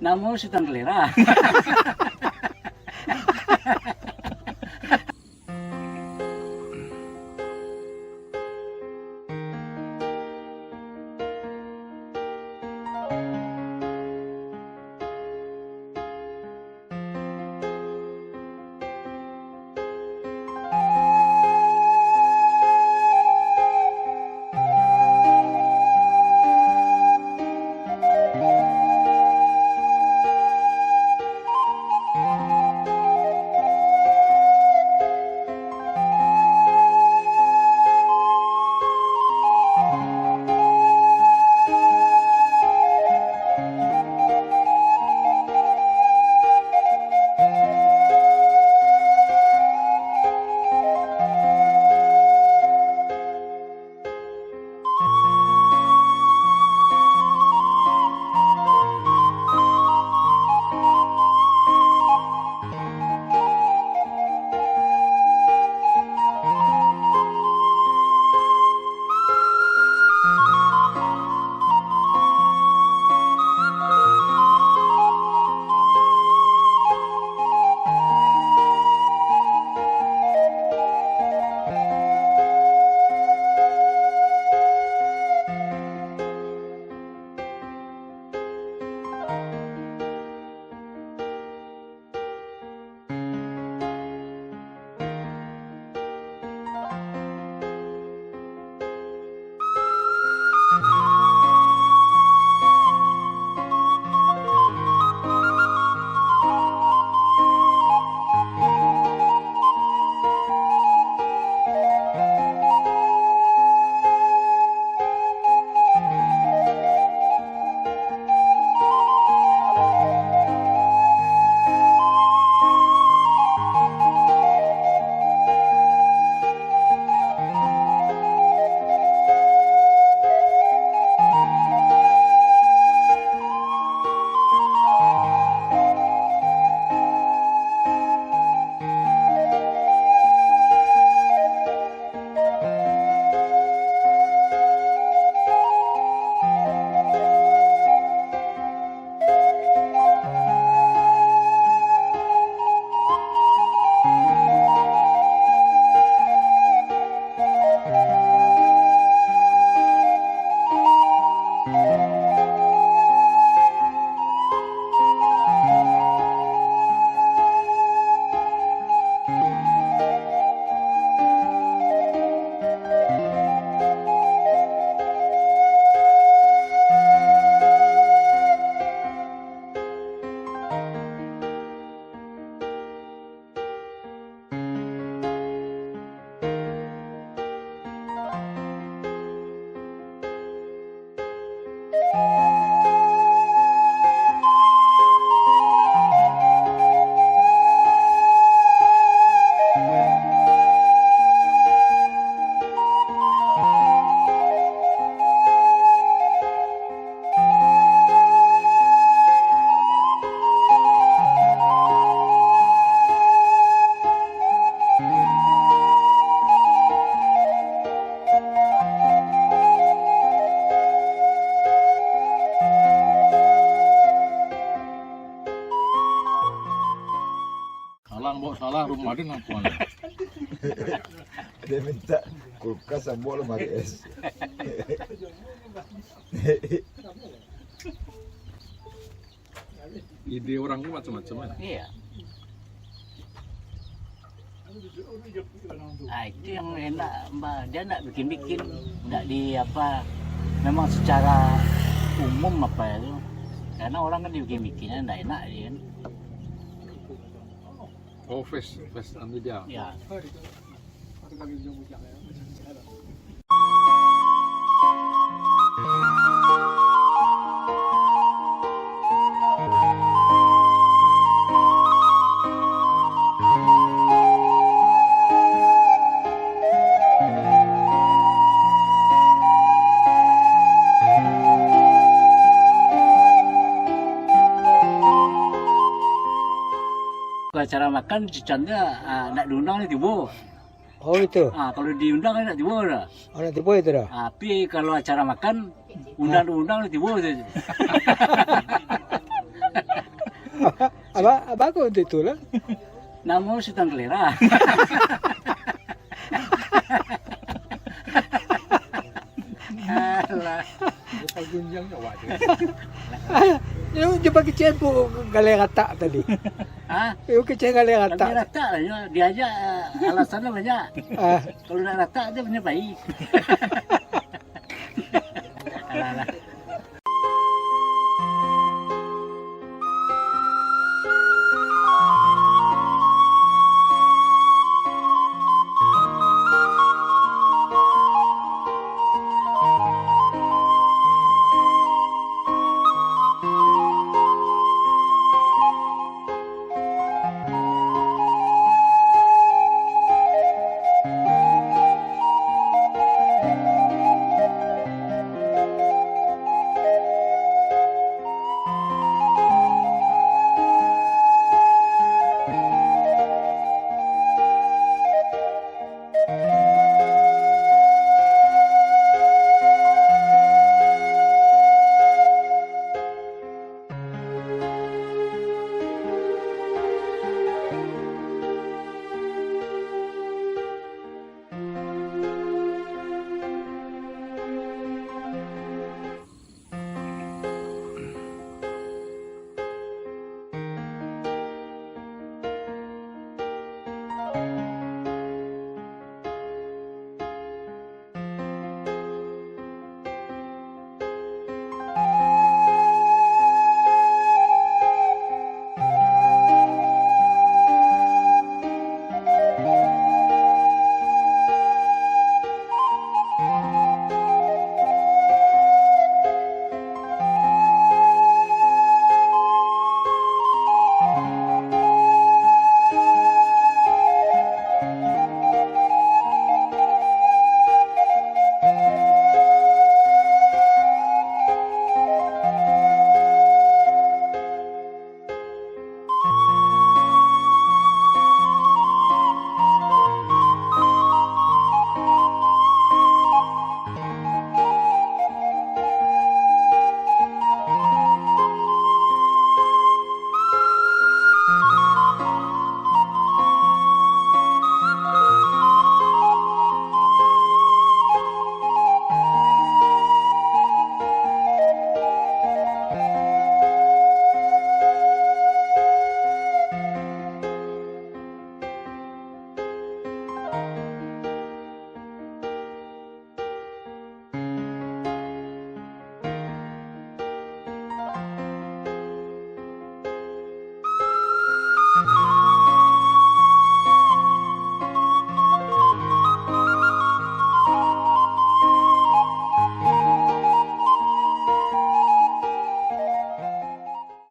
Namun si Tandelera. Salah rumah dia ngapain? Dia minta kulkas sama lemari es. Ide orang itu macam-macam ya. Iya. Nah, itu yang enak, Mbak. Dia enggak bikin-bikin, enggak di apa. Memang secara umum apa itu. Karena orang kan dibikin-bikinnya enggak enak dia kan. Oh, face nanti dia. Ya. Cara makan cicatnya nak diundang ni tiba. Oh itu. Kalau diundang nak tiba dah. Oh nanti boleh itu dah. Tapi kalau acara makan undang ni tiba saja. Aba ko dito lah. Namo si Tangklera. Alah. Paggunjang ka, wadi. Yung kecil po galing kata tadi. Ah, Yung kecil galing lagi kata. rata lah ya. Dia aja alasannya banyak. Ah, Kalau nak rata dia punya baik.